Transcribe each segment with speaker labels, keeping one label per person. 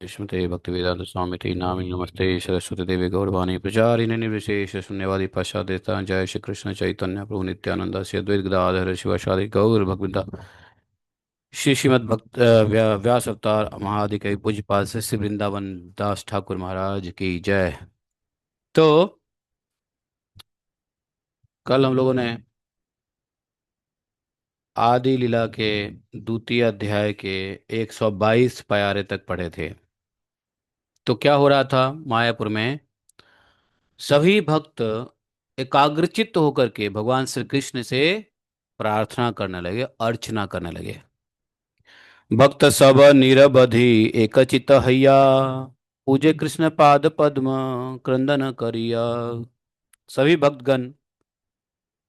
Speaker 1: श्रीमते भक्तिवेदांत स्वामी ते नामिने नमस्ते सरस्वती देवी गौरवाणी प्रचारिणे निर्विशेष शून्यवादी पाश्चात्यता जय श्री कृष्ण चैतन्य प्रभु नित्यानंद श्री अद्वैत गदाधर शिवासादि गौर भगवंता श्री श्रीमद भक्त व्यास अवतार महादिकवि पूज्यपाद श्री वृंदावन दास ठाकुर महाराज की जय। तो कल हम लोगों ने आदि लीला के द्वितीय अध्याय के 122 प्यारे तक पढ़े थे। तो क्या हो रहा था मायापुर में, सभी भक्त एकाग्रचित्त होकर के भगवान श्री कृष्ण से प्रार्थना करने लगे, अर्चना करने लगे। भक्त सब निरवधि एक चित हैया, पूजे कृष्ण पाद पद्म क्रंदन करिया। सभी भक्तगण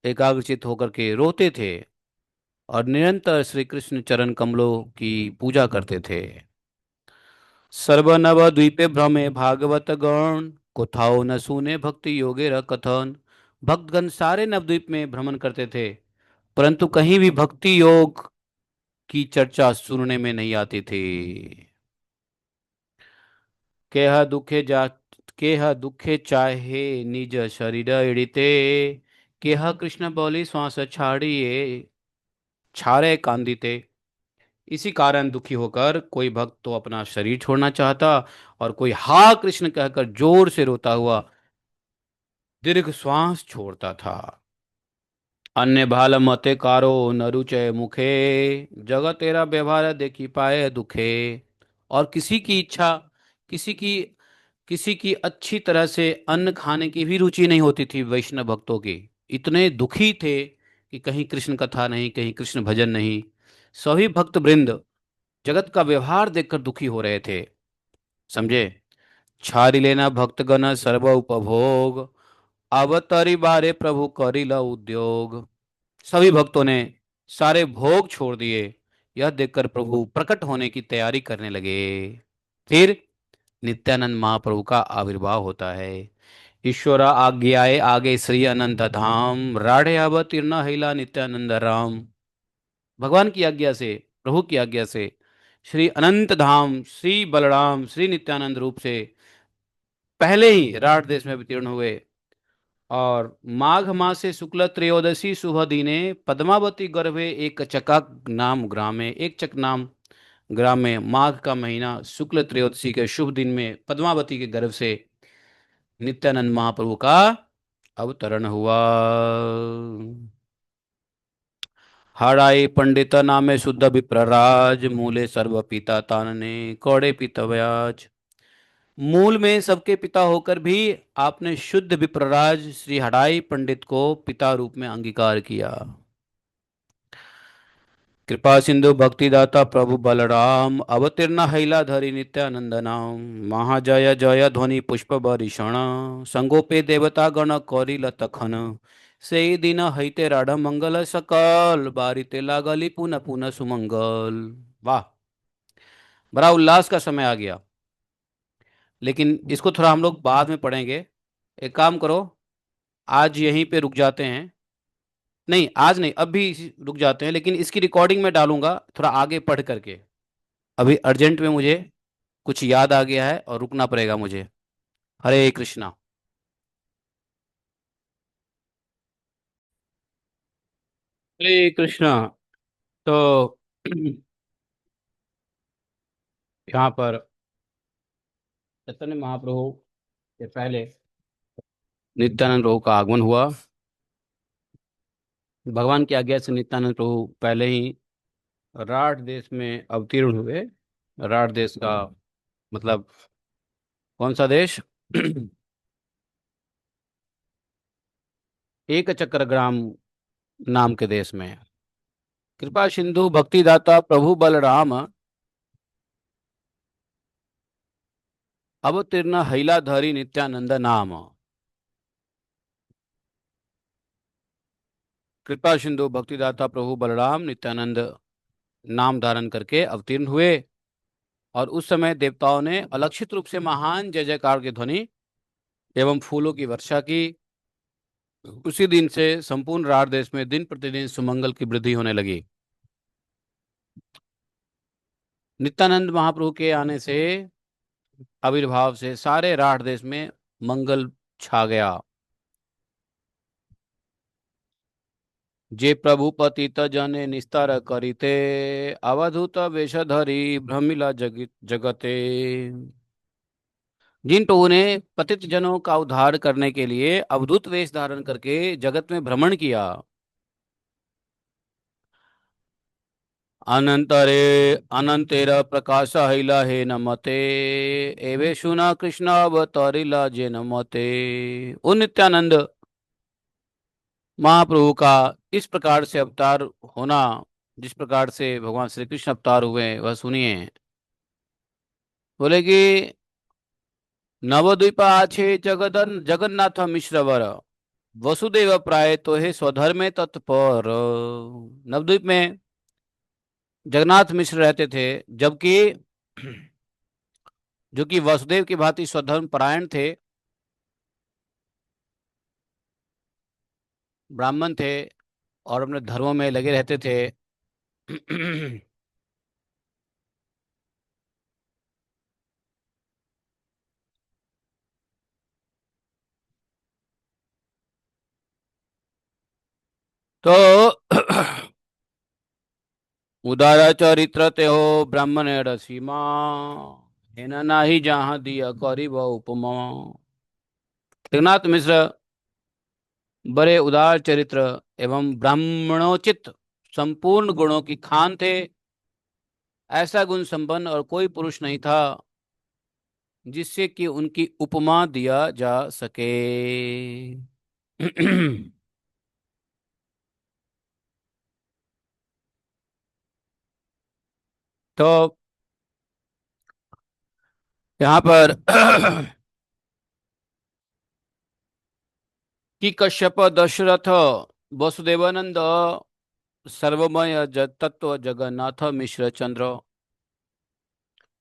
Speaker 1: एकाग्रचित्त होकर के रोते थे और निरंतर श्री कृष्ण चरण कमलों की पूजा करते थे। सर्वनव द्वीपे भ्रमे भागवत गण, कोथाओ न सुने भक्ति योगे र कथन। भक्तगण सारे नवद्वीप में भ्रमण करते थे, परंतु कहीं भी भक्ति योग की चर्चा सुनने में नहीं आती थी। केह दुखे जा केह दुखे चाहे निज शरीर एड़िते, केह कृष्ण बोली श्वास छाड़िए छारे कांदिते। इसी कारण दुखी होकर कोई भक्त तो अपना शरीर छोड़ना चाहता और कोई हा कृष्ण कहकर जोर से रोता हुआ दीर्घ श्वास छोड़ता था। अन्य भाल मते कारो न रुचय मुखे, जगत तेरा व्यवहार देखी पाए दुखे। और किसी की इच्छा, किसी की किसी की अच्छी तरह से अन्न खाने की भी रुचि नहीं होती थी वैष्णव भक्तों की। इतने दुखी थे कि कहीं कृष्ण कथा नहीं, कहीं कृष्ण भजन नहीं। सभी भक्त वृंद जगत का व्यवहार देखकर दुखी हो रहे थे। समझे? छारी लेना भक्तगण सर्व उपभोग, अवतरी बारे प्रभु करिला उद्योग। सभी भक्तों ने सारे भोग छोड़ दिए। यह देखकर प्रभु प्रकट होने की तैयारी करने लगे। फिर नित्यानंद महाप्रभु का आविर्भाव होता है। ईश्वर आज्ञाए आगे श्री अनंत धाम, राढ़े अवतीर्ण हिला नित्यानंद राम। भगवान की आज्ञा से, प्रभु की आज्ञा से श्री अनंत धाम श्री बलराम श्री नित्यानंद रूप से पहले ही राढ़ देश में अवतीर्ण हुए। और माघ मासे शुक्ल त्रयोदशी शुभ दिने, पद्मावती गर्भे एक चका नाम ग्रामे। एक चक नाम ग्राम में माघ का महीना शुक्ल त्रयोदशी के शुभ दिन में पद्मावती के गर्भ से नित्यानंद महाप्रभु का अवतरण हुआ। हाड़ाई पंडित नामे शुद्ध विप्रराज, मूले सर्व पिता तानने कौड़े पितव्याज। मूल में सबके पिता होकर भी आपने शुद्ध विप्रराज श्री हड़ाई पंडित को पिता रूप में अंगीकार किया। कृपा सिंधु भक्तिदाता प्रभु बलराम, अवतीर्ण हैला धरि नित्यानंद नाम। महाजय जय ध्वनि पुष्प बरिषण, संगोपे देवता गण करिल तखन। से दिन हैते राढ़ मंगल सकल, बारिते लागली पुनः पुनः सुमंगल। वाह, बड़ा उल्लास का समय आ गया। लेकिन इसको थोड़ा हम लोग बाद में पढ़ेंगे। एक काम करो, आज यहीं पे रुक जाते हैं। नहीं, आज नहीं, अब भी रुक जाते हैं, लेकिन इसकी रिकॉर्डिंग में डालूंगा थोड़ा आगे पढ़ करके। अभी अर्जेंट में मुझे कुछ याद आ गया है और रुकना पड़ेगा मुझे। हरे कृष्णा। हरे कृष्णा। तो यहाँ पर चैतन्य महाप्रभु के पहले नित्यानंद प्रभु का आगमन हुआ। भगवान की आज्ञा से नित्यानंद प्रभु पहले ही राढ़ देश में अवतीर्ण हुए। राढ़ देश का मतलब कौन सा देश? एक चक्र ग्राम नाम के देश में। कृपा सिंधु भक्तिदाता प्रभु बलराम, अवतीर्ण हैलाधरी नित्यानंद नाम। कृपा सिंधु भक्तिदाता प्रभु बलराम नित्यानंद नाम धारण करके अवतीर्ण हुए। और उस समय देवताओं ने अलक्षित रूप से महान जय जयकार की ध्वनि एवं फूलों की वर्षा की। उसी दिन से संपूर्ण राढ़ देश में दिन प्रतिदिन सुमंगल की वृद्धि होने लगी। नित्यानंद महाप्रभु के आने से आविर्भाव से सारे राठ देश में मंगल छा गया। जे प्रभु पतित जने निस्तार करिते, अवधूत वेश धरी भ्रमिला जगते। जिन प्रभु ने पतित जनों का उद्धार करने के लिए अवधूत वेश धारण करके जगत में भ्रमण किया। अनंतरे अनंतेर प्रकाश हिला हे नमते, एवे सुना कृष्ण अवतरिला जे नमते। उन नित्यानंद महाप्रभु का इस प्रकार से अवतार होना, जिस प्रकार से भगवान श्री कृष्ण अवतार हुए वह सुनिए। बोले कि नवद्वीपा आछे जगन्नाथ मिश्र वर, वसुदेव प्राय तो है स्वधर्मे तत्पर। नवद्वीप में जगन्नाथ मिश्र रहते थे, जबकि जो कि वसुदेव की भांति स्वधर्म परायण थे, ब्राह्मण थे और अपने धर्मों में लगे रहते थे। तो उदार चरित्र ते हो ब्राह्मण सीमा, हेना नाही जहाँ दिया करीब उपमा। जगन्नाथ मिश्र बड़े उदार चरित्र एवं ब्राह्मणोचित संपूर्ण गुणों की खान थे। ऐसा गुण संपन्न और कोई पुरुष नहीं था जिससे कि उनकी उपमा दिया जा सके। तो यहाँ पर कि कश्यप दशरथ वसुदेवानंद सर्वमय तत्व जगन्नाथ मिश्र चंद्र।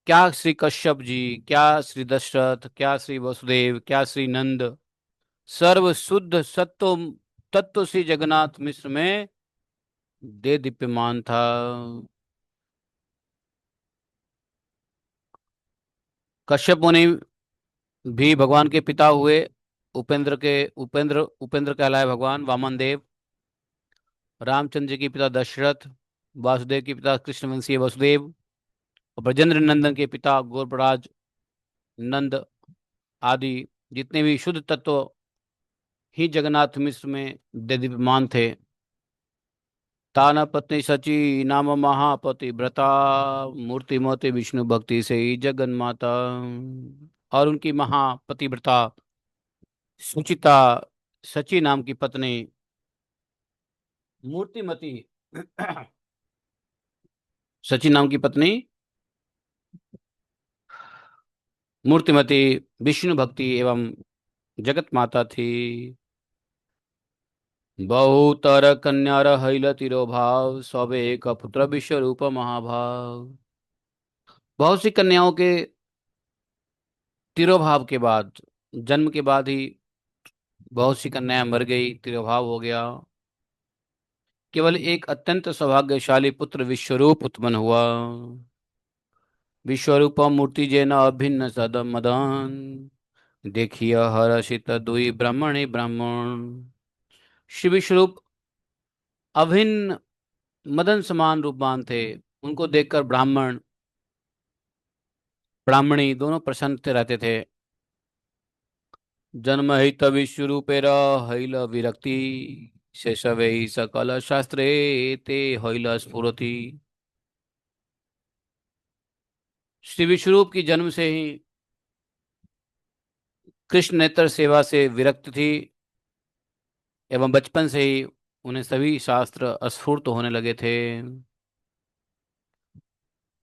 Speaker 1: क्या श्री कश्यप जी, क्या श्री दशरथ, क्या श्री वसुदेव, क्या श्री नंद, सर्व शुद्ध सत्व तत्व श्री जगन्नाथ मिश्र में दे दीप्यमान था। कश्यप मुनि भी भगवान के पिता हुए। उपेंद्र कहलाए भगवान वामन देव। रामचंद्र जी के पिता दशरथ, वासुदेव के पिता कृष्णवंशी वसुदेव, और ब्रजेंद्र नंदन के पिता गोपराज नंद आदि जितने भी शुद्ध तत्व ही जगन्नाथ मिश्र में दीप्यमान थे। ताना पत्नी सची नाम महापति व्रता, मूर्तिमती विष्णु भक्ति से ही जगन माता। और उनकी महापतिव्रता सुचिता, सची नाम की पत्नी, मूर्तिमती सची नाम की पत्नी मूर्तिमती विष्णु भक्ति एवं जगत माता थी। बहुतर कन्यार हैल तिरोभाव, सब एक पुत्र विश्व रूप महाभाव। बहुत सी कन्याओं के तिरोभाव के बाद, जन्म के बाद ही बहुत सी कन्याएं मर गई, तिरोभाव हो गया। केवल एक अत्यंत सौभाग्यशाली पुत्र विश्वरूप उत्पन्न हुआ। विश्वरूप मूर्ति जैन अभिन्न सद मदन, देखिय हर्षित दुई ब्राह्मणी ब्राह्मण। श्री विश्वरूप अभिन्न मदन समान रूपवान थे। उनको देखकर ब्राह्मण ब्राह्मणी दोनों प्रसन्न रहते थे। जन्म हित विश्वरूपेर हैल विरक्ति, शेषवे सकल शास्त्रे ते हैल स्फुरति। श्री विश्वरूप की जन्म से ही कृष्ण नेत्र सेवा से विरक्त थी एवं बचपन से ही उन्हें सभी शास्त्र स्फूर्त होने लगे थे।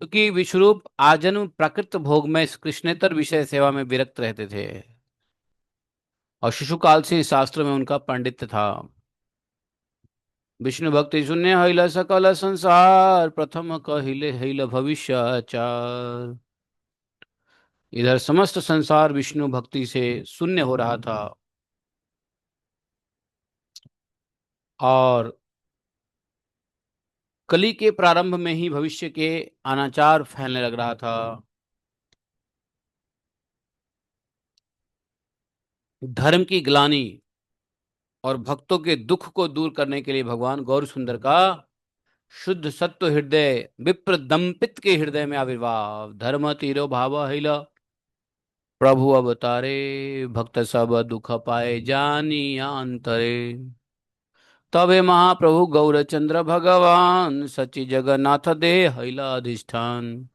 Speaker 1: क्योंकि विश्वरूप आजन्म प्राकृत भोग में कृष्णेतर विषय सेवा में विरक्त रहते थे और शिशुकाल से शास्त्र में उनका पांडित्य था। विष्णु भक्ति शून्य हिल सकल संसार, प्रथम कहिले हिल भविष्य आचार। इधर समस्त संसार विष्णु भक्ति से शून्य हो रहा था और कली के प्रारंभ में ही भविष्य के अनाचार फैलने लग रहा था। धर्म की ग्लानि और भक्तों के दुख को दूर करने के लिए भगवान गौर सुंदर का शुद्ध सत्व हृदय विप्र दंपित के हृदय में आविर्भाव। धर्म तीरो भाव हिल प्रभु अवतारे, भक्त सब दुख पाए जानिया अंतरे। तबे महाप्रभु गौरचंद्र भगवान, सची जगन्नाथ दे हिला अधिष्ठान।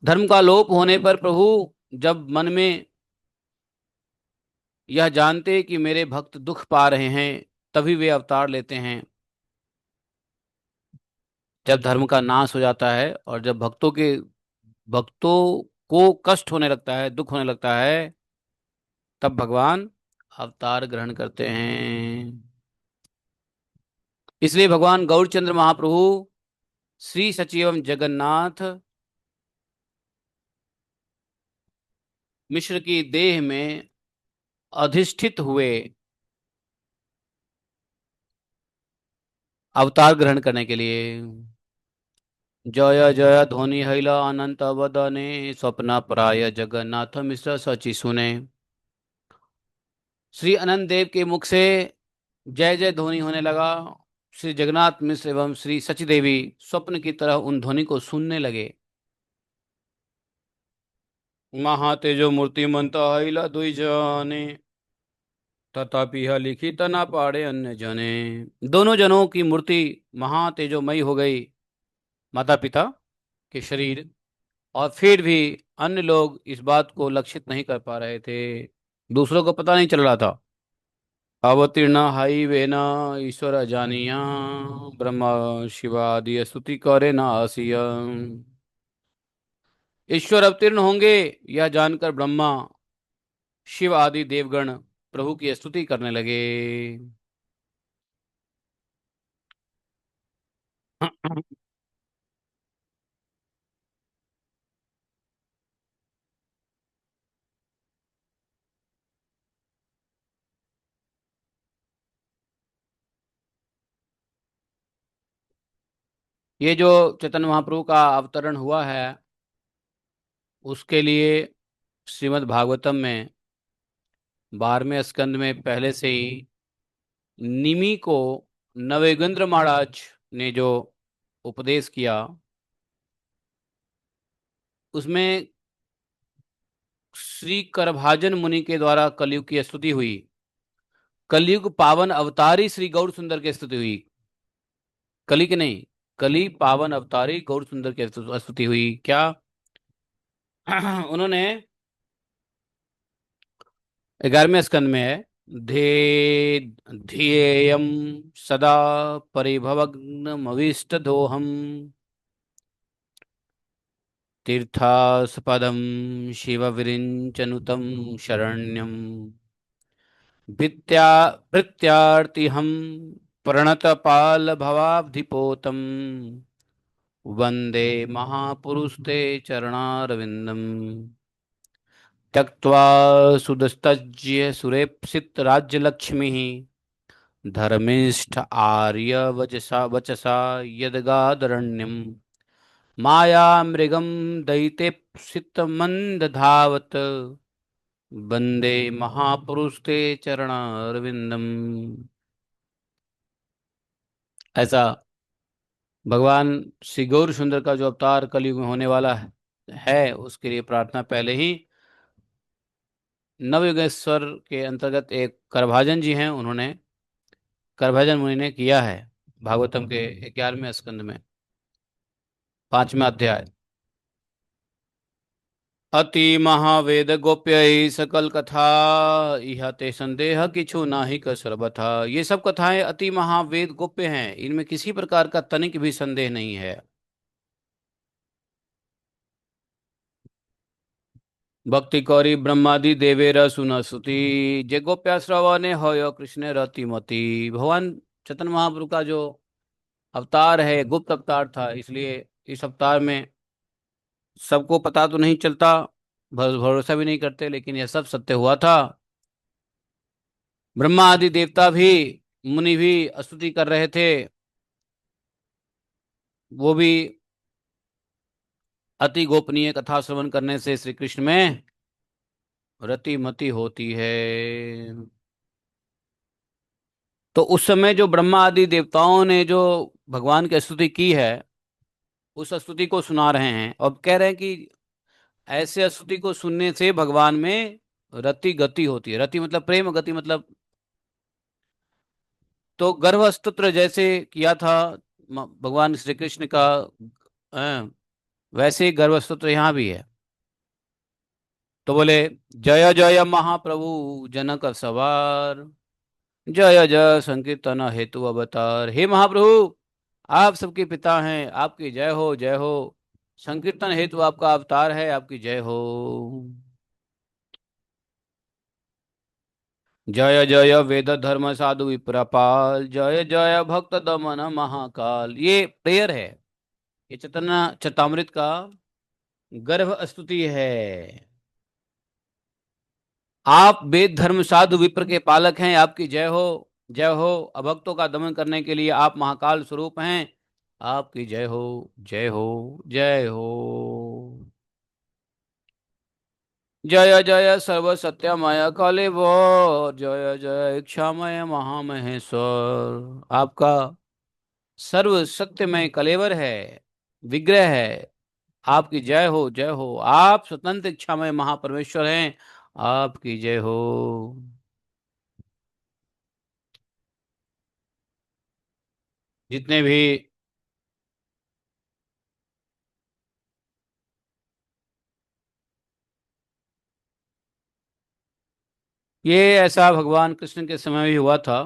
Speaker 1: धर्म का लोप होने पर प्रभु जब मन में यह जानते कि मेरे भक्त दुख पा रहे हैं, तभी वे अवतार लेते हैं। जब धर्म का नाश हो जाता है और जब भक्तों को कष्ट होने लगता है, दुख होने लगता है, तब भगवान अवतार ग्रहण करते हैं। इसलिए भगवान गौरचंद्र महाप्रभु श्री सचिवम जगन्नाथ मिश्र की देह में अधिष्ठित हुए अवतार ग्रहण करने के लिए। जय जय ध्वनि हैला अनंत वदने, स्वप्न प्राय जगन्नाथ मिश्र सचि सुने। श्री अनंत देव के मुख से जय जय ध्वनि होने लगा। श्री जगन्नाथ मिश्र एवं श्री सची देवी स्वप्न की तरह उन ध्वनि को सुनने लगे। महातेजो मूर्तिमंत हैला दुई जने, तथापि यह लिखित ना पाड़े अन्य जने। दोनों जनों की मूर्ति महातेजोमयी हो गई, माता पिता के शरीर, और फिर भी अन्य लोग इस बात को लक्षित नहीं कर पा रहे थे, दूसरों को पता नहीं चल रहा था। अवतीर्ण हाई वेना ईश्वर जानिया, ब्रह्मा शिवादि स्तुति करे ना आसिया। ईश्वर अवतीर्ण होंगे यह जानकर ब्रह्मा शिव आदि देवगण प्रभु की स्तुति करने लगे। ये जो चैतन्य महाप्रभु का अवतरण हुआ है, उसके लिए श्रीमद् भागवतम में 12वें स्कंद में पहले से ही निमि को नवेगंद्र महाराज ने जो उपदेश किया, उसमें श्री करभाजन मुनि के द्वारा कलयुग की स्तुति हुई। कलयुग पावन अवतारी श्री गौर सुंदर की स्तुति हुई। कली की नहीं, कली पावन अवतारी गौर सुंदर की स्तुति हुई। क्या उन्होंने 11वें स्कंद में है, धे ध्येयम सदा परिभवग्नमविष्ट दोहम, तीर्थास्पदम शिव विरिंचनुतम शरण्यम, विद्या भृत्यार्तिहम प्रणतपाल भवाब्धिपोतम, वंदे महापुरुषते चरणारविंदम। त्यक्त्वा सुदस्तज्य सुरेप्सित राज्य लक्ष्मी, धर्मिष्ठ आर्य वचसा वचसा यदगादरण्यम, माया मृगम दयितेप्सित मंद धावत, वंदे महापुरुष ते चरणारविंदम। ऐसा भगवान श्री गौर सुंदर का जो अवतार कलयुग में होने वाला है, उसके लिए प्रार्थना पहले ही नवयुगेश्वर के अंतर्गत एक करभाजन जी हैं, उन्होंने करभाजन मुनि ने किया है भागवतम के 11वें स्कंद में 5वां अध्याय। अति महावेद गोप्य सकल कथा, इह ते संदेह किछु नाहि क सर्वथा। ये सब कथाएं अति महावेद गोप्य हैं, इनमें किसी प्रकार का तनिक भी संदेह नहीं है। भक्ति कौरी ब्रह्मादि देवेर सुन सुति, जे गोप्य श्रवणे होय कृष्ण रतिमति। भगवान चैतन्य महाप्रभु का जो अवतार है गुप्त अवतार था, इसलिए इस अवतार में सबको पता तो नहीं चलता, भरोसा भी नहीं करते, लेकिन यह सब सत्य हुआ था। ब्रह्मा आदि देवता भी, मुनि भी स्तुति कर रहे थे। वो भी अति गोपनीय कथा श्रवण करने से श्री कृष्ण में रतिमती होती है। तो उस समय जो ब्रह्मा आदि देवताओं ने जो भगवान की स्तुति की है, उस स्तुति को सुना रहे हैं और कह रहे हैं कि ऐसे स्तुति को सुनने से भगवान में रति गति होती है। रति मतलब प्रेम, गति मतलब, तो गर्भ स्तोत्र जैसे किया था भगवान श्री कृष्ण का, वैसे ही गर्भ स्तोत्र यहाँ भी है। तो बोले, जय जय महाप्रभु जनक सवार, जय जय संकीर्तन हेतु अवतार। हे महाप्रभु, आप सबके पिता हैं, आपकी जय हो, जय हो। संकीर्तन हेतु आपका अवतार है, आपकी जय हो। जय जय वेद धर्म साधु विप्रपाल, जय जय भक्त दमन महाकाल। ये प्रेयर है, ये चैतन्य चरितामृत का गर्भ स्तुति है। आप वेद धर्म साधु विप्र के पालक हैं, आपकी जय हो, जय हो। अभक्तों का दमन करने के लिए आप महाकाल स्वरूप हैं, आपकी जय हो, जय हो, जय हो। जय जय सर्व सत्यमय कलेवर, जय जय इच्छामय महामहेश्वर। आपका सर्व सत्यमय कलेवर है, विग्रह है, आपकी जय हो, जय हो। आप स्वतंत्र इच्छामय महापरमेश्वर हैं, आपकी जय हो। जितने भी ये ऐसा भगवान कृष्ण के समय भी हुआ था।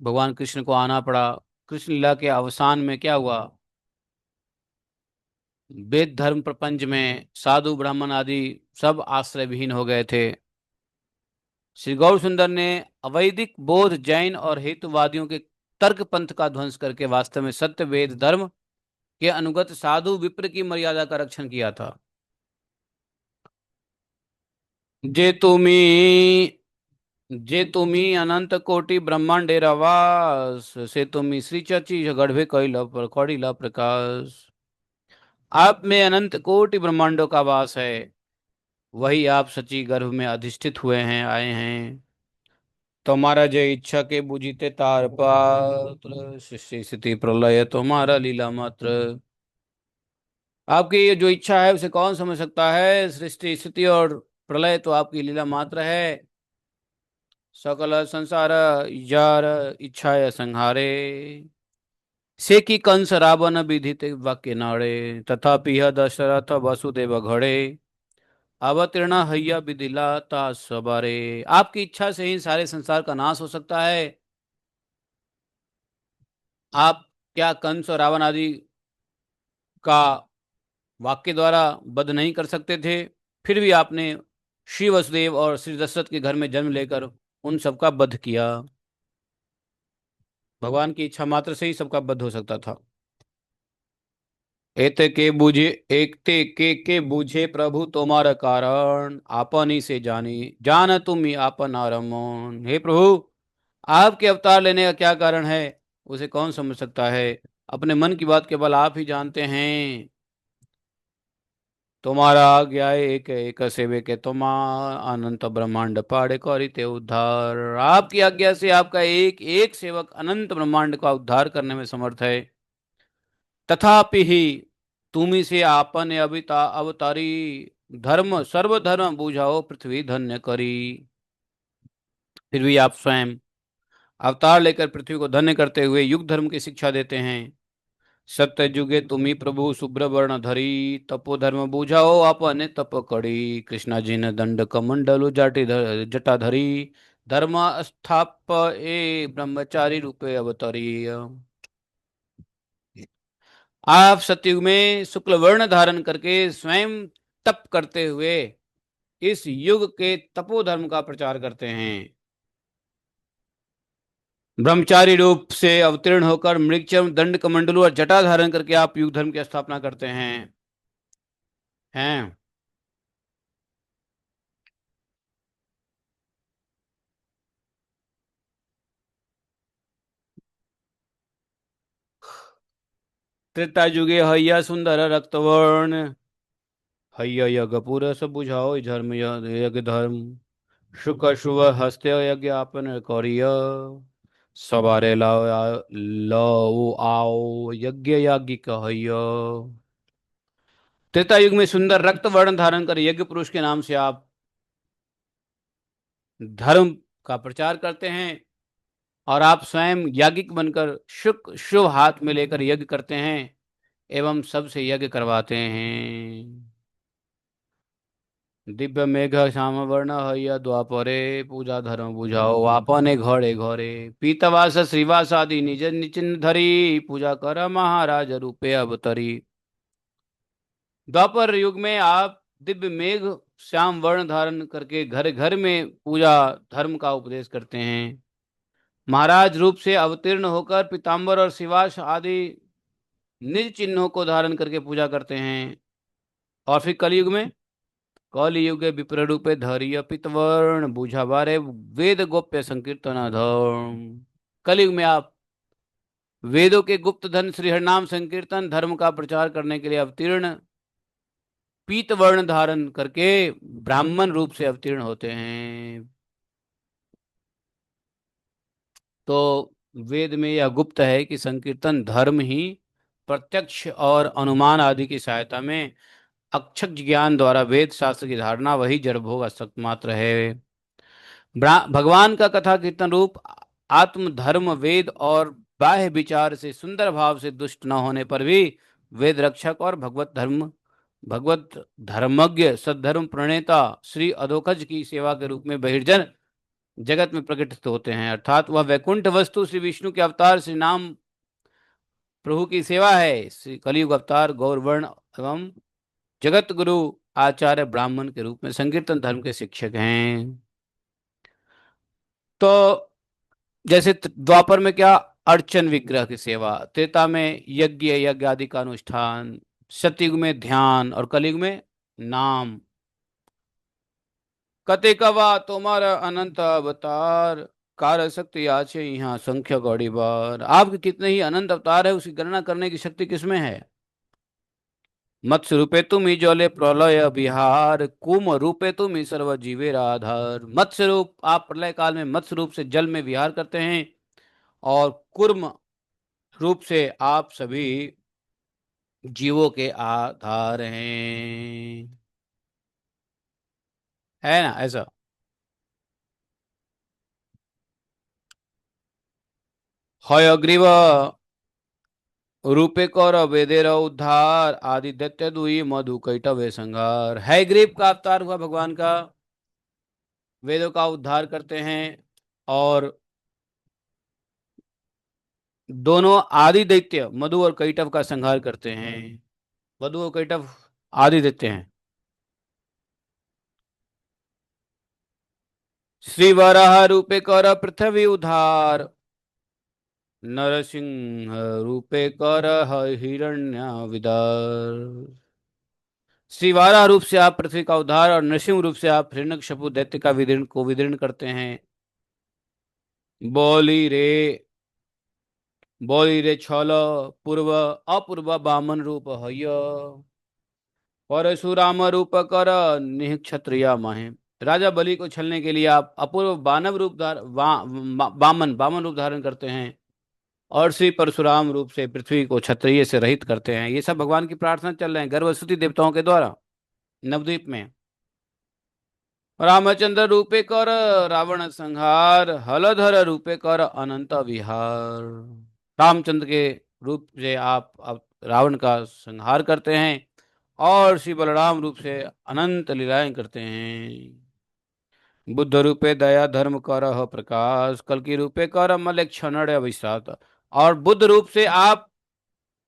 Speaker 1: भगवान कृष्ण को आना पड़ा। कृष्ण लीला के अवसान में क्या हुआ, वेद धर्म प्रपंच में साधु ब्राह्मण आदि सब आश्रय विहीन हो गए थे। श्री गौर सुंदर ने अवैदिक बौद्ध जैन और हेतुवादियों के तर्क पंथ का ध्वंस करके वास्तव में सत्य वेद धर्म के अनुगत साधु विप्र की मर्यादा का रक्षण किया था। जे तुमी जे तुमी अनंत कोटि ब्रह्मांडे रवास, से तुमी श्री चची गढ़वे कैल पर कौड़िला प्रकाश। आप में अनंत कोटि ब्रह्मांडों का वास है, वही आप सची गर्भ में अधिष्ठित हुए हैं, आए हैं। तुम्हारा जय इच्छा के बुझीते तार पात्र, सृष्टि स्थिति प्रलय तुम्हारा लीला मात्र। आपकी ये जो इच्छा है उसे कौन समझ सकता है, सृष्टि स्थिति और प्रलय तो आपकी लीला मात्र है। सकल संसार जार इच्छा संहारे, से की कंस रावण विदित वाक्य नाड़े, तथापि यह दशरथ वसुदेव घड़े, अवतीर्ण हैया विदिलाता सबारे। आपकी इच्छा से ही सारे संसार का नाश हो सकता है। आप क्या कंस और रावण आदि का वाक्य द्वारा वध नहीं कर सकते थे? फिर भी आपने श्री वसुदेव और श्री दशरथ के घर में जन्म लेकर उन सबका वध किया। भगवान की इच्छा मात्र से ही सबका वध हो सकता था। एते के बुझे एकते के बुझे प्रभु तुम्हारा कारण, आपन ही से जानी जान तुम ही आपन आरमन। हे प्रभु, आपके अवतार लेने का क्या कारण है, उसे कौन समझ सकता है? अपने मन की बात केवल आप ही जानते हैं। तुम्हारा आज्ञा एक एक सेवे के तुमा, अनंत ब्रह्मांड पाड़े करिते उद्धार। आपकी आज्ञा से आपका एक एक सेवक अनंत ब्रह्मांड का उद्धार करने में समर्थ है। तथापि ही तुम्ही से आपन अविता अवतारी, धर्म सर्वधर्म बूझाओ पृथ्वी धन्य करी। फिर भी आप स्वयं अवतार लेकर पृथ्वी को धन्य करते हुए युग धर्म की शिक्षा देते हैं। सत्य युगे तुम्ही प्रभु सुब्रवर्ण धरी, तपो धर्म बूझाओ आपने तप कड़ी। कृष्णा जी ने दंड कमंडलु जटा धरी, धर्म स्थाप ए ब्रह्मचारी रूपे अवतरी। आप सतयुग में शुक्ल वर्ण धारण करके स्वयं तप करते हुए इस युग के तपोधर्म का प्रचार करते हैं। ब्रह्मचारी रूप से अवतीर्ण होकर मृगचर्म दंड कमंडलू और जटा धारण करके आप युग धर्म की स्थापना करते हैं। हैं त्रेता युगे हैया सुंदर रक्तवर्ण, हय्य यज्ञ पुरस बुझाओ धर्म यज्ञ धर्म शुक शुभ हस्ते यज्ञ आपन करिय सवारे लाओ लो आओ यज्ञ याज्ञिक हय्य। त्रेता युग में सुंदर रक्त वर्ण धारण कर यज्ञ पुरुष के नाम से आप धर्म का प्रचार करते हैं और आप स्वयं याज्ञिक बनकर शुक शुभ हाथ में लेकर यज्ञ करते हैं एवं सबसे यज्ञ करवाते हैं। दिव्य मेघ श्याम वर्ण हय द्वापरे पूजा धर्म बुझाओ आपने घरे घरे पीतवास श्रीवास आदि निज निचिन धरी पूजा कर महाराज रूपे अवतरी। द्वापर युग में आप दिव्य मेघ श्याम वर्ण धारण करके घर घर में पूजा धर्म का उपदेश करते हैं। महाराज रूप से अवतीर्ण होकर पीताम्बर और शिवास आदि निज चिन्हों को धारण करके पूजा करते हैं। और फिर कलयुग में कलयुग विप्र रूपे धैर्य पितवर्ण बुझा बारे वेद गोप्य संकीर्तन धर्म। कलयुग में आप वेदों के गुप्त धन श्री हरिनाम संकीर्तन धर्म का प्रचार करने के लिए अवतीर्ण पीत वर्ण धारण करके ब्राह्मण रूप से अवतीर्ण होते हैं। तो वेद में यह गुप्त है कि संकीर्तन धर्म ही प्रत्यक्ष और अनुमान आदि की सहायता में अक्षर ज्ञान द्वारा वेद शास्त्र की धारणा वही जड़ भोग असत मात्र है। भगवान का कथा कीर्तन रूप आत्म धर्म वेद और बाह्य विचार से सुंदर भाव से दुष्ट न होने पर भी वेद रक्षक और भगवत धर्मज्ञ सद्धर्म प्रणेता श्री अधोकज की सेवा के रूप में बहिर्जन जगत में प्रकटित होते हैं। अर्थात वह वैकुंठ वस्तु श्री विष्णु के अवतार श्री नाम प्रभु की सेवा है। श्री कलयुग अवतार गौरवर्ण एवं जगत गुरु आचार्य ब्राह्मण के रूप में संकीर्तन धर्म के शिक्षक हैं। तो जैसे द्वापर में क्या अर्चन विग्रह की सेवा, त्रेता में यज्ञ यज्ञ आदि का अनुष्ठान, सतयुग में ध्यान और कलयुग में नाम। कते कवा तुम्हारा अनंत अवतार कार्य शक्ति आछे यहाँ संख्या गौड़ी बार। आपके कितने ही अनंत अवतार है उसकी गणना करने की शक्ति किसमें है। मत्स्य रूपे तुम ही जले प्रलय विहार कुम रूपे तुम ही सर्व जीवेर आधार। मत्स्य रूप आप प्रलय काल में मत्स्य रूप से जल में विहार करते हैं और कुर्म रूप से आप सभी जीवों के आधार हैं। है ना ऐसा। हयग्रीव रूपे कर वेदेर उद्धार आदि दैत्य दुई मधु कैटवे संहार। है ग्रीव का अवतार हुआ भगवान का, वेदों का उद्धार करते हैं और दोनों आदि दैत्य मधु और कैटव का संहार करते हैं। मधु और कैटव आदि दैत्य हैं। श्री वराह रूपे कर पृथ्वी उद्धार नरसिंह रूपे कर हिरण्य विदार। श्री वाराह रूप से आप पृथ्वी का उद्धार और नरसिंह रूप से आप हिरण्यकशिपु दैत्य का विदीर्ण करते हैं। बोली रे बोली रे छल पूर्व अपूर्व बामन रूप हय परशुराम रूप कर निह क्षत्रिय महे। राजा बलि को छलने के लिए आप अपूर्व बानव रूप बामन रूप धारण करते हैं और श्री परशुराम रूप से पृथ्वी को क्षत्रिय से रहित करते हैं। ये सब भगवान की प्रार्थना चल रहे हैं गर्भस्तुति देवताओं के द्वारा नवद्वीप में। रामचंद्र रूपे कर रावण संहार हलधर रूपे कर अनंत विहार। रामचंद्र के रूप से आप रावण का संहार करते हैं और श्री बलराम रूप से अनंत लीलाएं करते हैं। बुद्ध रूपे दया धर्म कर प्रकाश कल की रूपे कर मल क्षण अविश्रात। और बुद्ध रूप से आप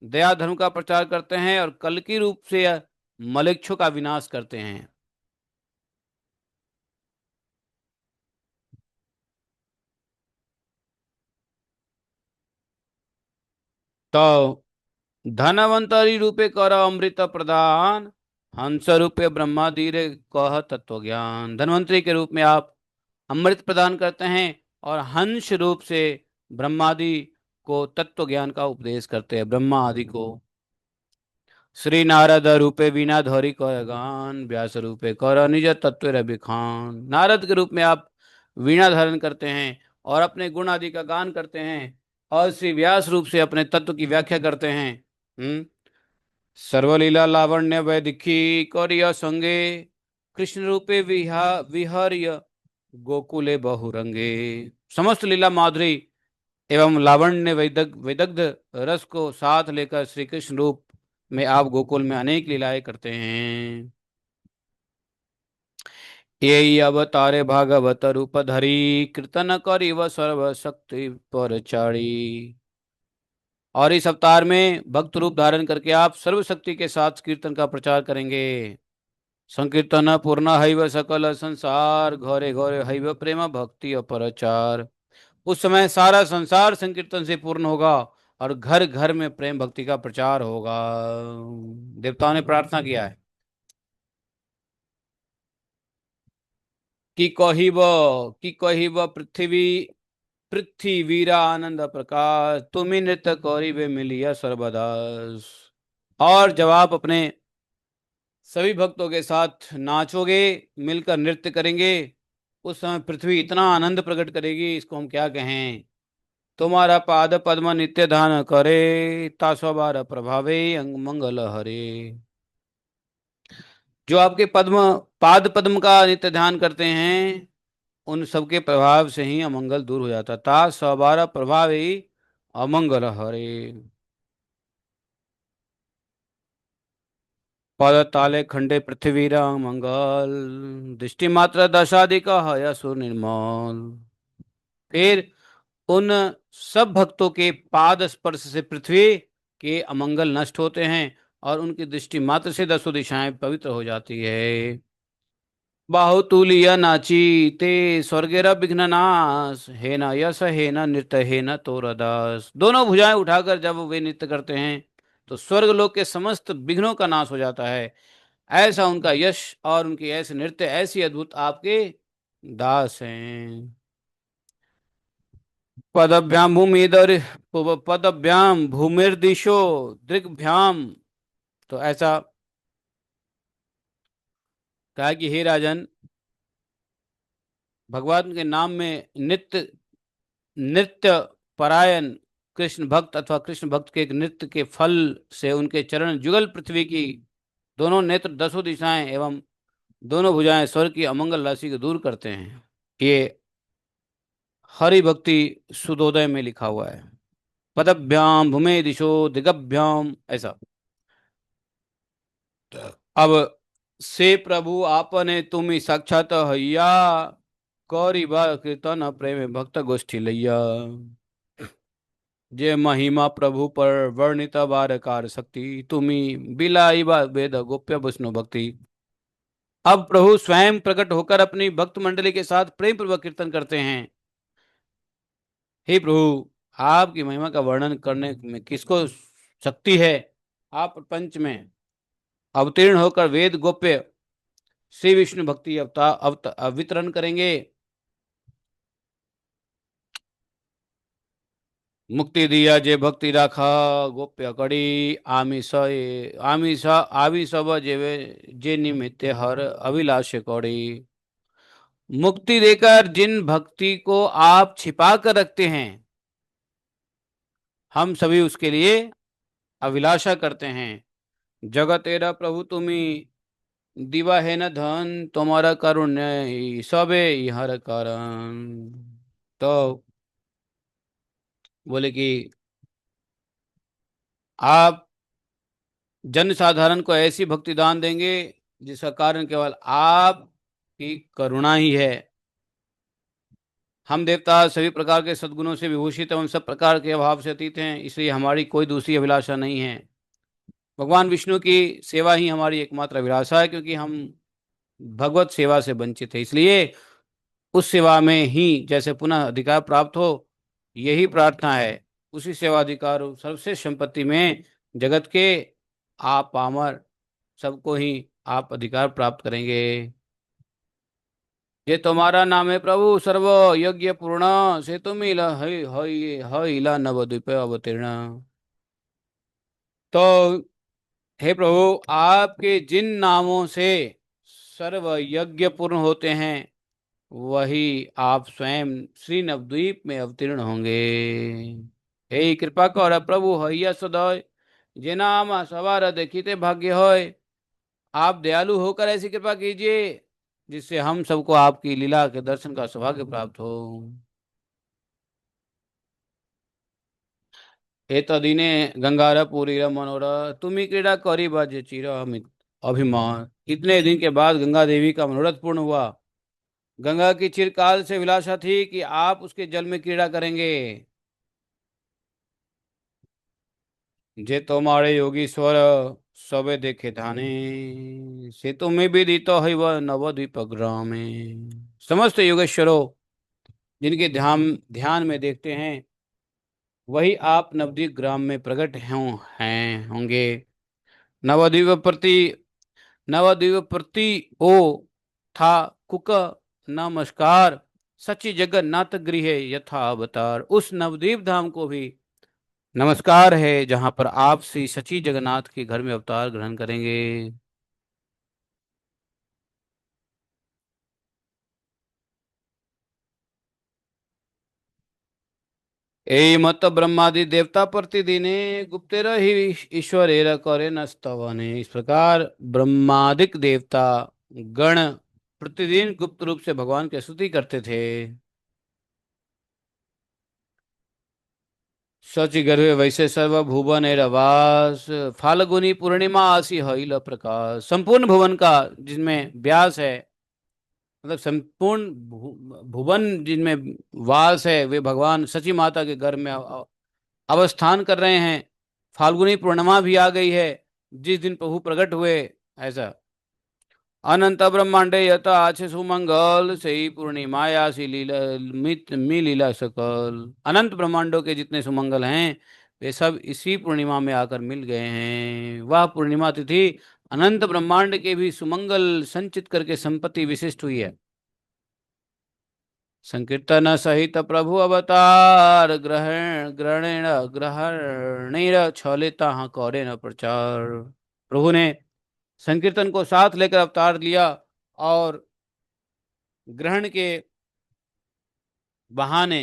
Speaker 1: दया धर्म का प्रचार करते हैं और कल की रूप से मलेच्छों का विनाश करते हैं। तो धनवंतरी रूपे कर अमृत प्रदान हंस रूपे ब्रह्मादीर कह तत्व ज्ञान। धनवंतरी के रूप में आप अमृत प्रदान करते हैं और हंस रूप से ब्रह्मादि को तत्व ज्ञान का उपदेश करते हैं ब्रह्मा आदि को। श्री नारद रूपे वीणा धरी कर गान, व्यास रूपे कर निज तत्व रविखान। नारद के रूप में आप वीणा धारण करते हैं और अपने गुण आदि का गान करते हैं, और श्री व्यास रूप से अपने तत्व की व्याख्या करते हैं। सर्वलीला लावण्य वैदिकी कौरिय संगे, कृष्ण रूपे विहर्य गोकुले बहुरंगे। समस्त लीला माधुरी एवं लावण्य वैदग्ध रस को साथ लेकर श्री कृष्ण रूप में आप गोकुल में अनेक लीलाएं करते हैं। ये अवतारे भागवत रूप धरी, कीर्तन करिव सर्वशक्ति परचारी। और इस अवतार में भक्त रूप धारण करके आप सर्वशक्ति के साथ कीर्तन का प्रचार करेंगे। संकीर्तन पूर्ण हैव सकल संसार, घरे घरे हैव प्रेम भक्ति अपरचार। उस समय सारा संसार संकीर्तन से पूर्ण होगा और घर घर में प्रेम भक्ति का प्रचार होगा। देवताओं ने प्रार्थना किया है कि कहिब पृथ्वी पृथ्वीरा आनंद प्रकाश, तुम्हें नृत्य कौरिबे मिलिया सर्वदास। और जब आप अपने सभी भक्तों के साथ नाचोगे, मिलकर नृत्य करेंगे, उस समय पृथ्वी इतना आनंद प्रकट करेगी, इसको हम क्या कहें। तुम्हारा पाद पद्म नित्य ध्यान करे, तासवार प्रभावे अंग मंगल हरे। जो आपके पाद पद्म का नित्य ध्यान करते हैं, उन सबके प्रभाव से ही अमंगल दूर हो जाता। ता सवार प्रभावे अमंगल हरे। पद ताले खंडे पृथ्वीरा मंगल, दृष्टि मात्र दशाधिक हय सुर निर्मल। फिर उन सब भक्तों के पाद स्पर्श से पृथ्वी के अमंगल नष्ट होते हैं और उनकी दृष्टि मात्र से दसों दिशाएं पवित्र हो जाती है। बाहुतुलिय नाची ते स्वर्गेरा विघ्न नाश, हे न यश हे न नृत्य हे न तोरदास। दोनों भुजाएं उठाकर जब वे नृत्य करते हैं तो स्वर्ग लोक के समस्त विघ्नों का नाश हो जाता है। ऐसा उनका यश और उनके ऐसे नृत्य ऐसी अद्भुत आपके दास हैं। पदभ्याम भूमिधर पदभ्याम भूमिर्दिशो दृग्भ्याम। तो ऐसा कहा कि हे राजन, भगवान के नाम में नित्य नृत्य परायण कृष्ण भक्त अथवा कृष्ण भक्त के नृत्य के फल से उनके चरण जुगल पृथ्वी की दोनों नेत्र दसों दिशाएं एवं दोनों भुजाएं स्वर्ग की अमंगल राशि को दूर करते हैं। ये हरि भक्ति सुदोदय में लिखा हुआ है। पदभ्याम भूमे दिशो दिगभ्याम, ऐसा। अब से प्रभु आपने तुम ही साक्षात हैया, कौरी बा कीर्तन प्रेम भक्त गोष्ठी लैया। जे महिमा प्रभु पर वर्णित बारकार शक्ति, तुम्ही बिलाई बा वेद गोप्य वैष्णव भक्ति। अब प्रभु स्वयं प्रकट होकर अपनी भक्त मंडली के साथ प्रेम पूर्वक कीर्तन करते हैं। हे प्रभु, आपकी महिमा का वर्णन करने में किसको शक्ति है। आप प्रपंच में अवतीर्ण होकर वेद गोप्य श्री विष्णु भक्ति वितरण करेंगे। मुक्ति दिया जे भक्ति राखा, गोप्य कड़ी आमिष आवि सब जेवे जे निमित्त हर अभिलाष कौड़ी। मुक्ति देकर जिन भक्ति को आप छिपा कर रखते हैं, हम सभी उसके लिए अभिलाषा करते हैं। जगत तेरा प्रभु तुम्ही, दिवा है न धन तुम्हारा कारुण्य, सबे हर कारण। तो बोले कि आप जन साधारण को ऐसी भक्ति दान देंगे जिसका कारण केवल आपकी करुणा ही है। हम देवता सभी प्रकार के सद्गुणों से विभूषित एवं सब प्रकार के अभाव से अतीत हैं, इसलिए हमारी कोई दूसरी अभिलाषा नहीं है। भगवान विष्णु की सेवा ही हमारी एकमात्र अभिलाषा है, क्योंकि हम भगवत सेवा से वंचित है। इसलिए उस सेवा में ही जैसे पुनः अधिकार प्राप्त हो, यही प्रार्थना है। उसी सेवाधिकार सर्वश्रेष्ठ संपत्ति में जगत के आप पामर सबको ही आप अधिकार प्राप्त करेंगे। ये तुम्हारा नाम है प्रभु सर्व यज्ञ पूर्ण, से तुम इला नवद्वीप अवतीर्ण। तो हे प्रभु, आपके जिन नामों से सर्व यज्ञ पूर्ण होते हैं, वही आप स्वयं श्री नवद्वीप में अवतीर्ण होंगे। हे कृपा कर प्रभु, हैया सदय जे नाम सवार देखिते भाग्य होय। आप दयालु होकर ऐसी कृपा कीजिए जिससे हम सबको आपकी लीला के दर्शन का सौभाग्य प्राप्त हो। एतदिने गंगारपुरी मनोर तुम्ही क्रीड़ा करी बाजे चिर अमित अभिमान। इतने दिन के बाद गंगा देवी का मनोरथ पूर्ण हुआ। गंगा की चिरकाल से विलासा थी कि आप उसके जल में क्रीड़ा करेंगे। जे तुम्हारे योगीश्वर सबे देखे थाने, से तुम्हें भी दीतो है वह नवद्वीप ग्राम में। समस्त योगेश्वरों जिनके ध्यान ध्यान में देखते हैं, वही आप नवद्वीप ग्राम में प्रकट हैं होंगे। नवद्वीप प्रति नवद्वीप प्रति ओ था कुक नमस्कार। सच्ची जगन्नाथ गृह यथा अवतार। उस नवद्वीप धाम को भी नमस्कार है जहां पर आप श्री सची जगन्नाथ के घर में अवतार ग्रहण करेंगे। ए मत ब्रह्मादि देवता प्रतिदिने गुप्तेर ही ईश्वर करे न स्तवने। इस प्रकार ब्रह्मादिक देवता गण प्रतिदिन गुप्त रूप से भगवान की स्तुति करते थे। सच गर्भे वैसे सर्व भुवन रवास। फाल्गुनी पूर्णिमा आसी हईल प्रकाश। संपूर्ण भुवन का जिसमें व्यास है, मतलब संपूर्ण भुवन जिनमें वास है, वे भगवान सची माता के घर में अवस्थान कर रहे हैं। फाल्गुनी पूर्णिमा भी आ गई है जिस दिन प्रभु प्रकट हुए। ऐसा अनंत ब्रह्मांडे यथा आछे सुमंगल से ही पूर्णिमाया सी लीला मित मी लीला सकल। अनंत ब्रह्मांडों के जितने सुमंगल हैं, वे सब इसी पूर्णिमा में आकर मिल गए हैं। वह पूर्णिमा तिथि अनंत ब्रह्मांड के भी सुमंगल संचित करके संपत्ति विशिष्ट हुई है। संकीर्तन सहित प्रभु अवतार ग्रहण ग्रहणेन ग्रहणेर छलिता कौरे न प्रचार। प्रभु ने संकीर्तन को साथ लेकर अवतार लिया और ग्रहण के बहाने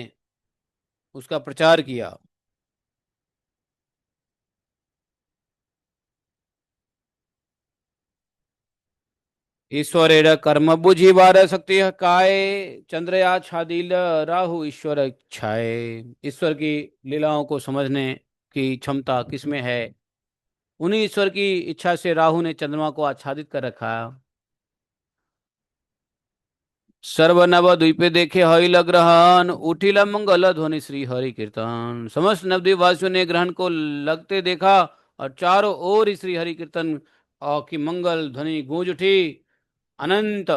Speaker 1: उसका प्रचार किया। ईश्वरेर कर्म बुझी बार शक्ति काय। चंद्रया छादिल राहु ईश्वर इच्छाए। ईश्वर की लीलाओं को समझने की क्षमता किसमें है? उन्हीं ईश्वर की इच्छा से राहु ने चंद्रमा को आच्छादित कर रखा। सर्व नव द्वीपे देखे हरिल ग्रहण। उठिला मंगल ध्वनि श्री हरि कीर्तन। समस्त नवद्वीप वासियों ने ग्रहण को लगते देखा और चारों ओर ही श्री हरि कीर्तन और की मंगल ध्वनि गूंज उठी। अनंत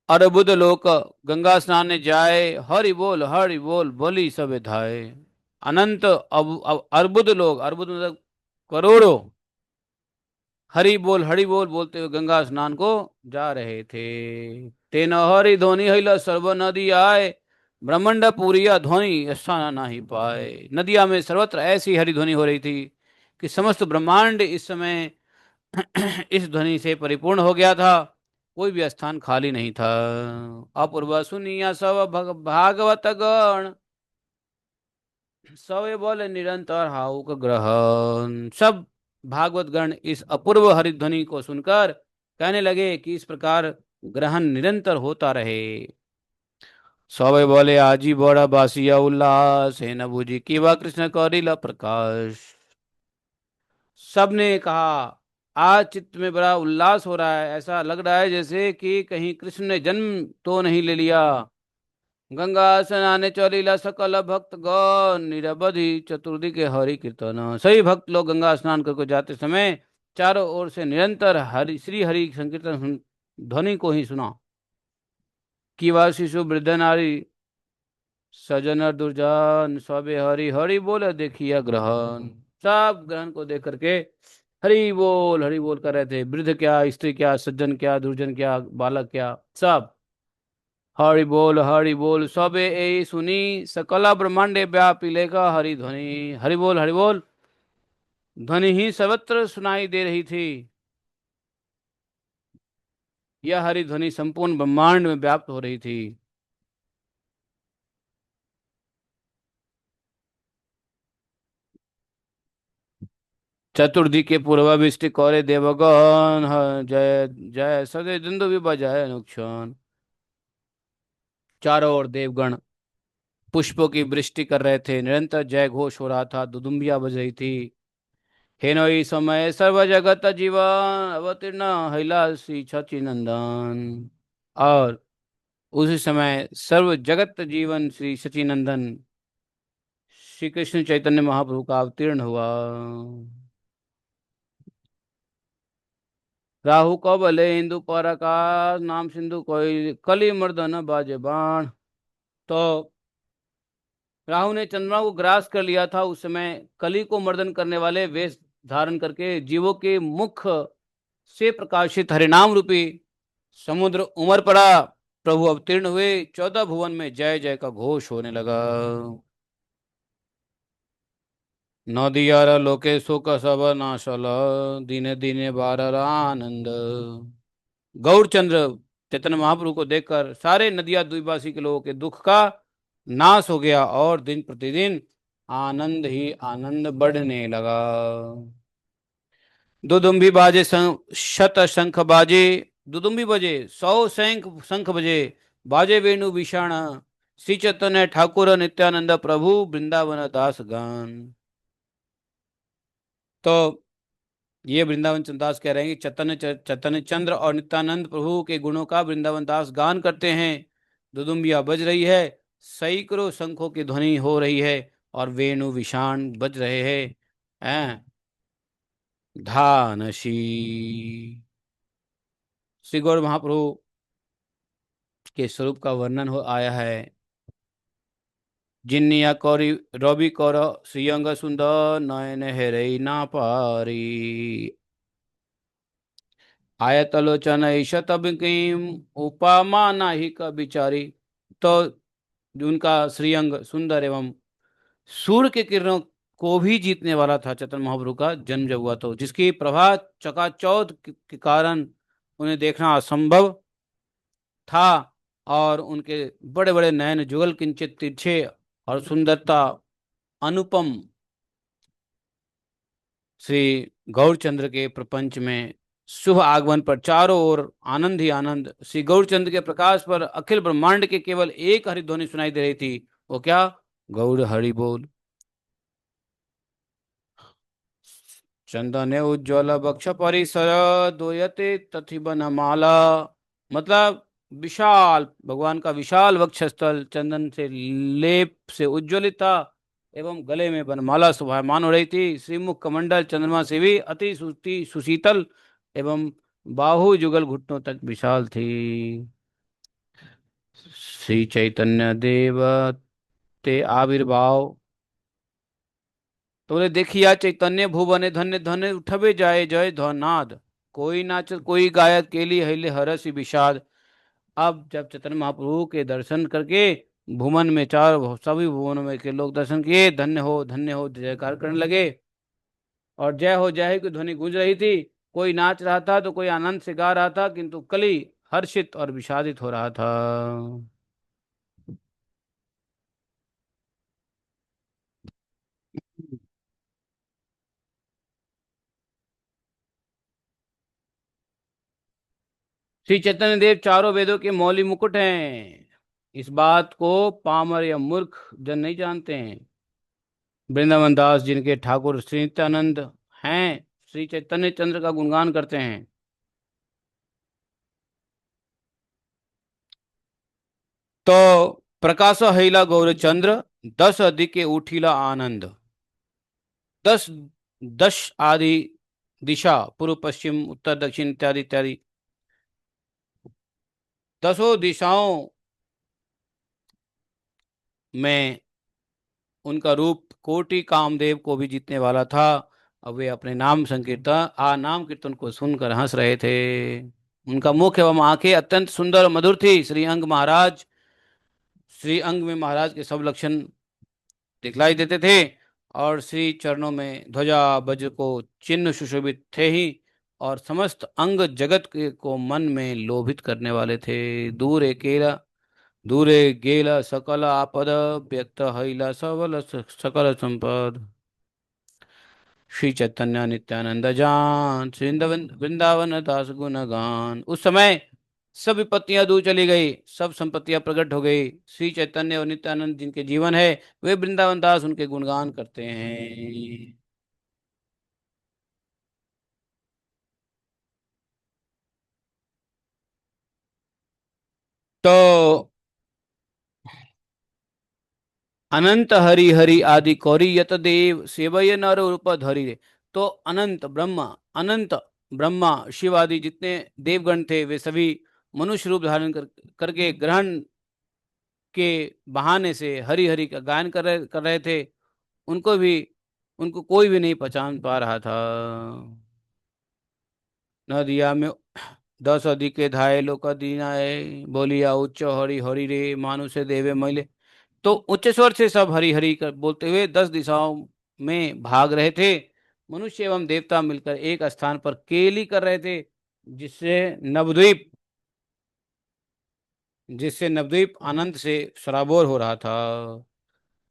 Speaker 1: अर्बुद लोक गंगा स्नान जाए। हरि बोल बोली सब धाये। अनंत अर्बुद लोग, अर्बुद मतलब करोड़ों, हरि बोल बोलते हुए गंगा स्नान को जा रहे थे। तेन हरि ध्वनि हिल सर्व नदी आए। ब्रह्मंड पूरिया ध्वनि स्थान नहीं पाए। नदिया में सर्वत्र ऐसी हरि ध्वनि हो रही थी कि समस्त ब्रह्मांड इस समय इस ध्वनि से परिपूर्ण हो गया था। कोई भी स्थान खाली नहीं था। अपूर्व सुनिया सब भागवत गण। सवे बोले निरंतर हाउक ग्रहण। सब भागवत गण इस अपूर्व हरिध्वनि को सुनकर कहने लगे कि इस प्रकार ग्रहण निरंतर होता रहे। सवे बोले आजी बड़ा बासिया उल्लास है न बुझी कि वह कृष्ण कौरिला प्रकाश। सबने कहा आज चित्त में बड़ा उल्लास हो रहा है। ऐसा लग रहा है जैसे कि कहीं कृष्ण ने जन्म तो नहीं ले लिया। गंगा स्नाने चलिला सकल भक्त गण। निरवधि चतुर्दी के हरि कीर्तन। सभी भक्त लोग गंगा स्नान करके जाते समय चारों ओर से निरंतर हरि श्री हरि संकीर्तन ध्वनि को ही सुना। कि वह शिशु वृद्ध नारी सजन दुर्जन सबे हरि हरि बोले देखिया ग्रहण। सब ग्रहण को देख करके हरि बोल कर रहे थे। वृद्ध क्या, स्त्री क्या, सज्जन क्या, दुर्जन क्या, बालक क्या, सब हरि बोल सबे ए सुनी। सकला ब्रह्मांडे व्यापी लेगा हरि ध्वनि। हरि बोल ध्वनि ही सर्वत्र सुनाई दे रही थी। यह हरि ध्वनि संपूर्ण ब्रह्मांड में व्याप्त हो रही थी। चतुर्थी के पूर्वाभिष्टि कौरे देवगण जय जय सदे दुंदु भी बजाय अनुक्षण। चारों ओर देवगण पुष्पों की वृष्टि कर रहे थे, निरंतर जय घोष हो रहा था, दुदुम्बिया बज रही थी। हेनोई समय सर्व जगत जीवन अवतीर्ण हैलासी छची नंदन। और उसी समय सर्व जगत जीवन श्री सचिनंदन श्री कृष्ण चैतन्य महाप्रभु का अवतीर्ण हुआ। राहु कबले इंदु पर आकाश नाम सिंधु कोई कली मर्दन बाजे बाण। तो राहु ने चंद्रमा को ग्रास कर लिया था। उस समय कली को मर्दन करने वाले वेश धारण करके जीवों के मुख से प्रकाशित हरिनाम रूपी समुद्र उमड़ पड़ा। प्रभु अवतीर्ण हुए, 14 भुवन में जय जय का घोष होने लगा। नदियार लोके सुख सब नाशल दीने दीने बारर आनंद। गौरचंद्र चैतन्य महाप्रभु को देखकर सारे नदिया द्वीपवासी के लोगों के दुख का नाश हो गया और दिन प्रतिदिन आनंद ही आनंद बढ़ने लगा। दुदुम्बी बाजे शत शंख बाजे। दुदुम्बी बजे 100 शंख बजे। बाजे वेणु भीषण। श्री चैतन्य ठाकुर नित्यानंद प्रभु वृंदावन दास गान। तो ये वृंदावन दास कह रहे हैं कि चैतन्य चंद्र और नित्यानंद प्रभु के गुणों का वृंदावन दास गान करते हैं। दुदुम्बिया बज रही है, सैकड़ों शंखों की ध्वनि हो रही है और वेणु विषाण बज रहे हैं। धानशी श्री गौर महाप्रभु के स्वरूप का वर्णन हो आया है। जिन्निया कौरी रवि कौर श्रीअंग सुंदर नयन हेरे ना पारी। आयतलोचन ईशत बिकीम उपमा नाही का बिचारी। तो उनका श्रीअंग सुंदर एवं सूर्य के किरणों को भी जीतने वाला था। चैतन्य महाप्रभु का जन्म जब हुआ तो जिसकी प्रभा चकाचौंध के कारण उन्हें देखना असंभव था। और उनके बड़े बड़े नयन जुगल किंचित तिरछे और सुंदरता अनुपम श्री गौरचंद्र के प्रपंच में शुभ आगमन पर चारों ओर आनंद ही आनंद। श्री गौरचंद्र के प्रकाश पर अखिल ब्रह्मांड के केवल एक हरिध्वनि सुनाई दे रही थी। वो क्या? गौर हरि बोल। चंदने उज्ज्वल बक्ष परिसर दोयते तथि बनमाला। मतलब विशाल भगवान का विशाल वक्ष स्थल चंदन से लेप से उज्ज्वलित था एवं गले में बनमाला शोभायमान हो रही थी। श्रीमुख कमंडल चंद्रमा से भी अति सुशीतल एवं बाहु जुगल घुटनों तक विशाल थी। श्री चैतन्य देव ते आविर्भाव। तो बोले देखिया चैतन्य भुवने धन्य धन्य उठबे जाए जय ध्वनाद। कोई नाच कोई गायक केली हले हरस विषाद। अब जब चैतन्य महाप्रभु के दर्शन करके भुवन में चार सभी भुवनों में के लोग दर्शन किए, धन्य हो जयकार करने लगे और जय हो की ध्वनि गूंज रही थी। कोई नाच रहा था तो कोई आनंद से गा रहा था, किंतु कली हर्षित और विषादित हो रहा था। श्री चैतन्य देव चारों वेदों के मौली मुकुट हैं। इस बात को पामर या मूर्ख जन नहीं जानते हैं। वृंदावन दास जिनके ठाकुर श्री नित्यानंद हैं, श्री चैतन्य चंद्र का गुणगान करते हैं। तो प्रकाश हैला गौर चंद्र 10 अधिके उठिला आनंद। 10 10 आदि दिशा पूर्व पश्चिम उत्तर दक्षिण इत्यादि इत्यादि 10 दिशाओं में उनका रूप कोटि कामदेव को भी जीतने वाला था। अब वे अपने नाम कीर्तन को सुनकर हंस रहे थे। उनका मुख एवं आंखें अत्यंत सुंदर और मधुर थी। श्री अंग में महाराज के सब लक्षण दिखलाई देते थे। और श्री चरणों में ध्वजा वज्र को चिन्ह सुशोभित थे ही, और समस्त अंग जगत के को मन में लोभित करने वाले थे। दूरे गेला सकल आपद, व्यक्त हईला सबल सकल संपद। श्री चैतन्य नित्यानंद जान, श्री वृंदावन दास गुण गान। उस समय सब विपत्तियां दूर चली गई, सब संपत्तियां प्रकट हो गई। श्री चैतन्य और नित्यानंद जिनके जीवन है, वे वृंदावन दास उनके गुणगान करते हैं। तो अनंत हरि हरि आदि कौरी यत देव सेवय नर रूप धरि रे। तो अनंत ब्रह्मा शिव आदि जितने देवगण थे, वे सभी मनुष्य रूप धारण करके ग्रहण के बहाने से हरि हरि का गायन कर रहे थे। उनको भी उनको कोई भी नहीं पहचान पा रहा था। नदिया में 10 अधिक धाये लोक दीनाए, बोलिया उच्च हरि हरि रे मानुष देवे मैले। तो उच्च स्वर से सब हरि हरि कर बोलते हुए 10 दिशाओं में भाग रहे थे। मनुष्य एवं देवता मिलकर एक स्थान पर केली कर रहे थे, जिससे नवद्वीप जिससे नवद्वीप आनंद से सराबोर हो रहा था।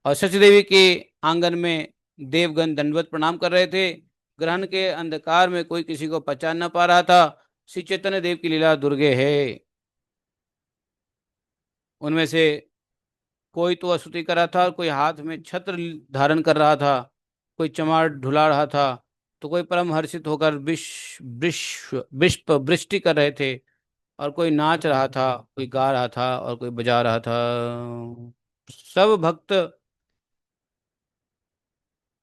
Speaker 1: और सच देवी के आंगन में देवगण दंडवत प्रणाम कर रहे थे। ग्रहण के अंधकार में कोई किसी को पहचान न पा रहा था। श्री चैतन्य देव की लीला दुर्गे है। उनमें से कोई तो स्तुति कर रहा था, और कोई हाथ में छत्र धारण कर रहा था, कोई चमार ढुला रहा था, तो कोई परम हर्षित होकर विश्व वृष्टि कर रहे थे, और कोई नाच रहा था, कोई गा रहा था, और कोई बजा रहा था। सब भक्त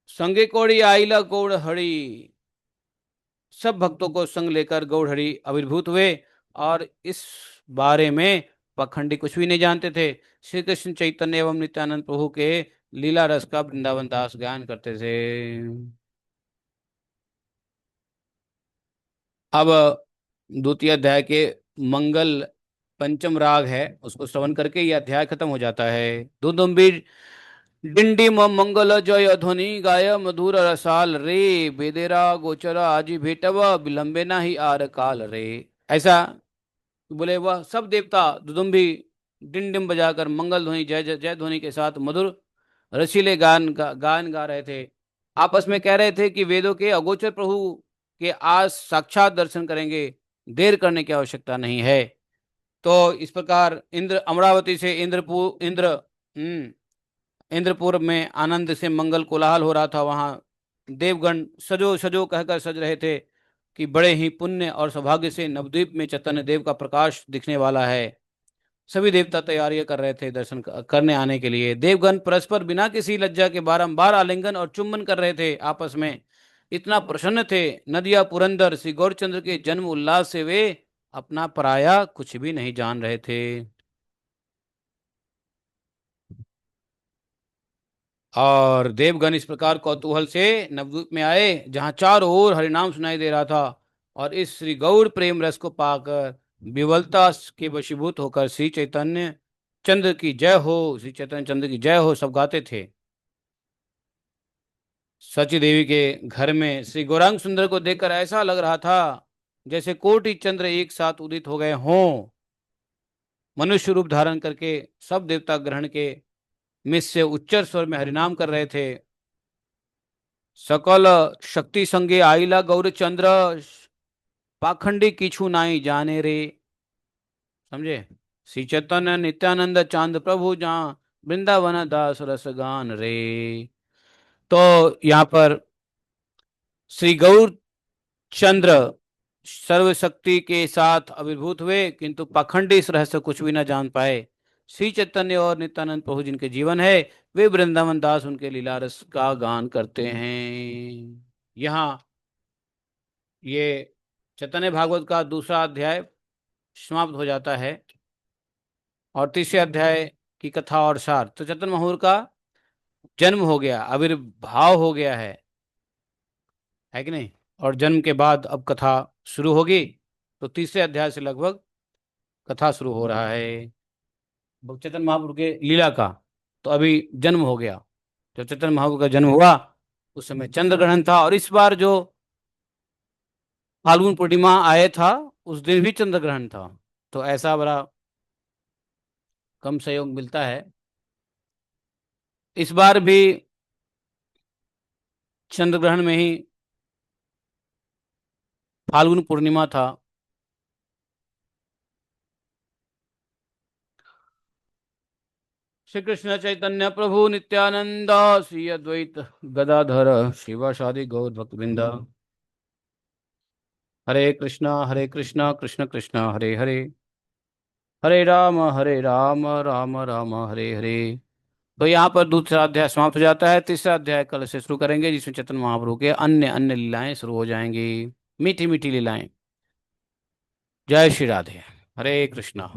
Speaker 1: संगे कोड़ी आइला गौड़ हरि। सब भक्तों को संग लेकर गौड़हरि आविर्भूत हुए, और इस बारे में पाखंडी कुछ भी नहीं जानते थे। श्री कृष्ण चैतन्य एवं नित्यानंद प्रभु के लीला रस का वृंदावन दास गायन करते थे। अब द्वितीय अध्याय के मंगल पंचम राग है, उसको श्रवण करके यह अध्याय खत्म हो जाता है। दुदुम्बी डिंडिम मंगल जय ध्वनि गाय मधुर रसाल रे, बेदेरा गोचर आजी भेटव विलंबे ना ही आर काल रे। ऐसा बोले वह सब देवता दुदुम्बी डिंडिम बजाकर मंगल ध्वनि जय जय जय ध्वनि के साथ मधुर रसीले गान गा रहे थे। आपस में कह रहे थे कि वेदों के अगोचर प्रभु के आज साक्षात दर्शन करेंगे, देर करने की आवश्यकता नहीं है। तो इस प्रकार इंद्र अमरावती से इंद्रपुर में आनंद से मंगल कोलाहल हो रहा था। वहां देवगण सजो सजो कहकर सज रहे थे कि बड़े ही पुण्य और सौभाग्य से नवद्वीप में चैतन्य देव का प्रकाश दिखने वाला है। सभी देवता तैयारियां कर रहे थे दर्शन करने आने के लिए। देवगण परस्पर बिना किसी लज्जा के बारंबार आलिंगन और चुंबन कर रहे थे आपस में। इतना प्रसन्न थे नदिया पुरंदर श्री गौरचंद्र के जन्म उल्लास से, वे अपना पराया कुछ भी नहीं जान रहे थे। और देवगण इस प्रकार कौतूहल से नवद्वीप में आए, जहां चारों ओर हरिनाम सुनाई दे रहा था। और इस श्री गौर प्रेम रस को पाकर विवलता के वशीभूत होकर श्री चैतन्य चंद्र की जय हो सब गाते थे। सची देवी के घर में श्री गौरांग सुंदर को देखकर ऐसा लग रहा था जैसे कोटि चंद्र एक साथ उदित हो गए हों। मनुष्य रूप धारण करके सब देवता ग्रहण के मिस से उच्चर स्वर में हरिनाम कर रहे थे। सकल शक्ति संगे आइला गौर चंद्र, पाखंडी किछु नाई जाने रे। समझे? श्री चैतन्य नित्यानंद चांद प्रभु जहाँ, वृंदावन दास रस गान रे। तो यहाँ पर श्री गौर चंद्र सर्वशक्ति के साथ आविर्भूत हुए, किंतु पाखंडी इस रहस्य कुछ भी न जान पाए। श्री चैतन्य और नित्यानंद प्रभु जिनके जीवन है, वे वृंदावन दास उनके लीला रस का गान करते हैं। यहाँ ये चैतन्य भागवत का दूसरा अध्याय समाप्त हो जाता है, और तीसरे अध्याय की कथा और सार। तो चैतन्य महाप्रभु का जन्म हो गया, आविर्भाव हो गया है कि नहीं? और जन्म के बाद अब कथा शुरू होगी। तो तीसरे अध्याय से लगभग कथा शुरू हो रहा है चैतन्य महाप्रभु के लीला का। तो अभी जन्म हो गया, जब चैतन्य महाप्रभु का जन्म हुआ उस समय चंद्र ग्रहण था, और इस बार जो फाल्गुन पूर्णिमा आए था उस दिन भी चंद्र ग्रहण था। तो ऐसा बड़ा कम सहयोग मिलता है। इस बार भी चंद्र ग्रहण में ही फाल्गुन पूर्णिमा था। श्री कृष्ण चैतन्य प्रभु नित्यानंद, श्री अद्वैत गदाधर शिवासादि गौर भक्तवृंद। हरे कृष्णा कृष्ण कृष्ण हरे हरे, हरे राम राम राम हरे हरे। तो यहाँ पर दूसरा अध्याय समाप्त हो जाता है। तीसरा अध्याय कल से शुरू करेंगे, जिसमें चैतन्य महाप्रभु के अन्य अन्य लीलाएं शुरू हो जाएंगी, मीठी मीठी लीलाएं। जय श्री राधे। हरे कृष्णा।